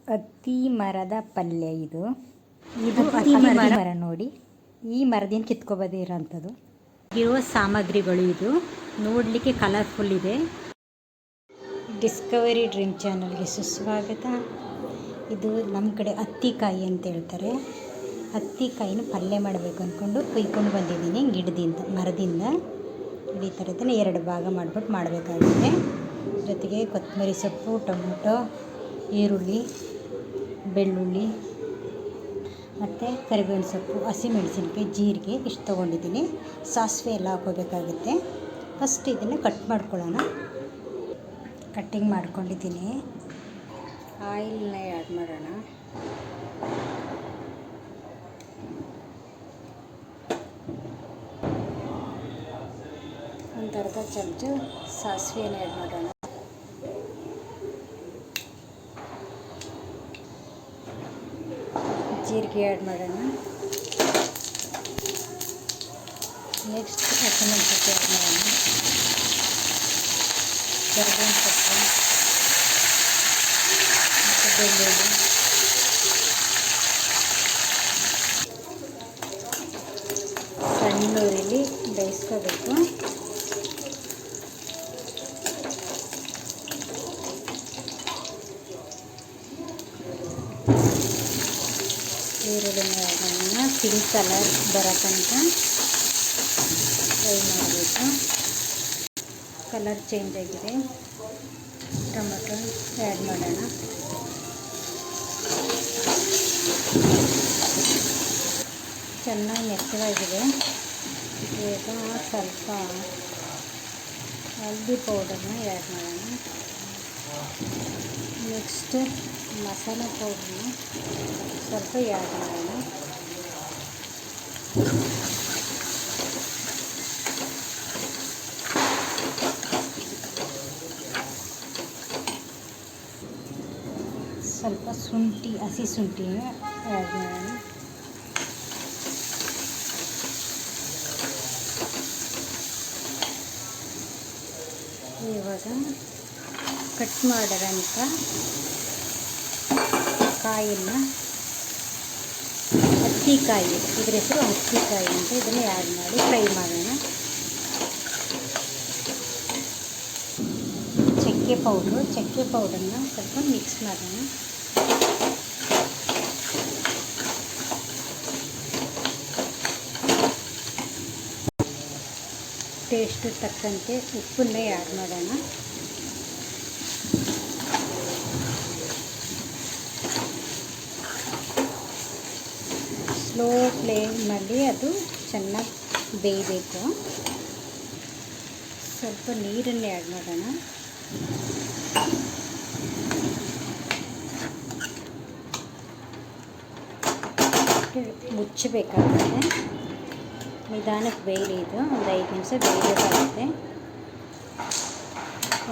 ಹತ್ತಿ ಮರದ ಪಲ್ಯ ಇದು ಮರ ನೋಡಿ. ಈ ಮರದಿಂದ ಕಿತ್ಕೊಬಂದಿರೋಂಥದ್ದು. ಇರುವ ಸಾಮಗ್ರಿಗಳು ಇದು ನೋಡಲಿಕ್ಕೆ ಕಲರ್ಫುಲ್ ಇದೆ. ಡಿಸ್ಕವರಿ ಡ್ರೀಮ್ ಚಾನಲ್ಗೆ ಸುಸ್ವಾಗತ. ಇದು ನಮ್ಮ ಕಡೆ ಹತ್ತಿಕಾಯಿ ಅಂತ ಹೇಳ್ತಾರೆ. ಹತ್ತಿಕಾಯಿನ ಪಲ್ಯ ಮಾಡಬೇಕು ಅಂದ್ಕೊಂಡು ಕುಯ್ಕೊಂಡು ಬಂದಿದ್ದೀನಿ ಮರದಿಂದ. ಈ ಥರದನ್ನ 2 ಭಾಗ ಮಾಡಿಬಿಟ್ಟು ಮಾಡಬೇಕಾಗುತ್ತೆ. ಜೊತೆಗೆ ಕೊತ್ತಂಬರಿ ಸೊಪ್ಪು, ಟೊಮೊಟೊ, ಈರುಳ್ಳಿ, ಬೆಳ್ಳುಳ್ಳಿ ಮತ್ತು ಕರಿಬೇವಿನ ಸೊಪ್ಪು, ಹಸಿಮೆಣಸಿನ್ಕಾಯಿ, ಜೀರಿಗೆ ಇಷ್ಟು ತೊಗೊಂಡಿದ್ದೀನಿ. ಸಾಸಿವೆ ಎಲ್ಲ ಹಾಕೋಬೇಕಾಗುತ್ತೆ. ಫಸ್ಟ್ ಇದನ್ನು ಕಟ್ ಮಾಡ್ಕೊಳ್ಳೋಣ. ಕಟ್ಟಿಂಗ್ ಮಾಡ್ಕೊಂಡಿದ್ದೀನಿ. ಆಯಿಲ್ನ ಆ್ಯಡ್ ಮಾಡೋಣ. ಒಂದು ಅರ್ಧ ಚಮಚ ಸಾಸಿವೆನ ಆ್ಯಡ್ ಮಾಡೋಣ. ಜೀರಿಗೆ ಆ್ಯಡ್ ಮಾಡೋಣ. ನೆಕ್ಸ್ಟ್ ಹಸಿಮೆಣಸಿನ್ಕಾಯಿ ಆ್ಯಡ್ ಮಾಡೋಣ. ಕರಿಬೇವಿನ ಸೊಪ್ಪು ಮತ್ತು ಬೆಳ್ಳುಳ್ಳಿ, ಸಣ್ಣ ಉರಿಲಿ ಬೇಯಿಸ್ಕೋಬೇಕು. ಈರುಳ್ಳಿನ ಪಿಂಕ್ ಕಲರ್ ಬರೋ ತನಕ ಫ್ರೈ ಮಾಡಬೇಕು. ಕಲರ್ ಚೇಂಜ್ ಆಗಿದೆ. ಟೊಮೆಟೊ ಆ್ಯಡ್ ಮಾಡೋಣ. ಚೆನ್ನಾಗಿ ಮೆತ್ತಗಾಗಿದೆ. ಈಗ ಸ್ವಲ್ಪ ಹಲ್ದಿ ಪೌಡರ್ನ ಆ್ಯಡ್ ಮಾಡೋಣ. ನೆಕ್ಸ್ಟ್ ಮಸಾಲ ಪೌಡ್ರನ್ನ ಸ್ವಲ್ಪ ಆ್ಯಡ್ ಮಾಡೋಣ. ಸ್ವಲ್ಪ ಹಸಿ ಶುಂಠಿನ ಆ್ಯಡ್ ಮಾಡೋಣ. ಇವಾಗ ಕಟ್ ಮಾಡಿರೋಂಥ ಕಾಯಿನ, ಹತ್ತಿಕಾಯಿ, ಇದ್ರ ಹೆಸರು ಹತ್ತಿಕಾಯಿ ಅಂತ, ಇದನ್ನು ಆ್ಯಡ್ ಮಾಡಿ ಫ್ರೈ ಮಾಡೋಣ. ಚಕ್ಕೆ ಪೌಡ್ರನ್ನ ಸ್ವಲ್ಪ ಮಿಕ್ಸ್ ಮಾಡೋಣ. ಟೇಸ್ಟ್ ತಕ್ಕಂತೆ ಉಪ್ಪನ್ನ ಆ್ಯಡ್ ಮಾಡೋಣ. ಸ್ಲೋ ಫ್ಲೇಮಲ್ಲಿ ಅದು ಚೆನ್ನಾಗಿ ಬೇಯಬೇಕು. ಸ್ವಲ್ಪ ನೀರನ್ನು ಆ್ಯಡ್ ಮಾಡೋಣ. ಮುಚ್ಚಬೇಕಾಗುತ್ತೆ. ನಿಧಾನಕ್ಕೆ ಬೇಯಲಿ. ಇದು ಒಂದು 5 ನಿಮಿಷ ಬೇಯಬೇಕಾಗುತ್ತೆ.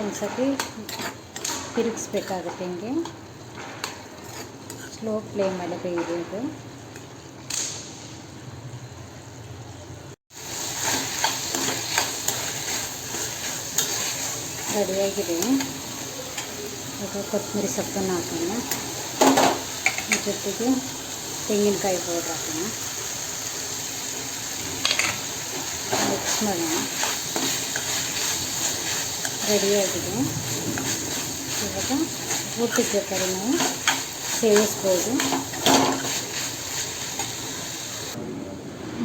ಒಂದು ಸತಿ ತಿರುಗಿಸ್ಬೇಕಾಗುತ್ತೆ. ಹಿಂಗೆ ಸ್ಲೋ ಫ್ಲೇಮಲ್ಲಿ ಬೇಯಬೇಕು. ರೆಡಿಯಾಗಿದೆ. ಅದು ಕೊತ್ತಂಬರಿ ಸೊಪ್ಪನ್ನು ಹಾಕೋಣ. ಜೊತೆಗೆ ತೆಂಗಿನಕಾಯಿ ಪೌಡ್ರ್ ಹಾಕೋಣ. ಮಿಕ್ಸ್ ಮಾಡೋಣ. ರೆಡಿಯಾಗಿದೆ. ಇವಾಗ ಊಟದ ಜೊತೆಗೆ ನಾವು ಸೇವಿಸ್ಬೋದು.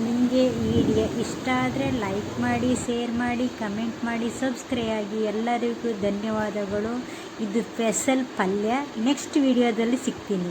ನಿಮಗೆ ಈ ವಿಡಿಯೋ ಇಷ್ಟ ಆದರೆ ಲೈಕ್ ಮಾಡಿ, ಶೇರ್ ಮಾಡಿ, ಕಮೆಂಟ್ ಮಾಡಿ, ಸಬ್ಸ್ಕ್ರೈಬ್ ಆಗಿ. ಎಲ್ಲರಿಗೂ ಧನ್ಯವಾದಗಳು. ಇದು ಸ್ಪೆಷಲ್ ಪಲ್ಯ. ನೆಕ್ಸ್ಟ್ ವಿಡಿಯೋದಲ್ಲಿ ಸಿಗ್ತೀನಿ.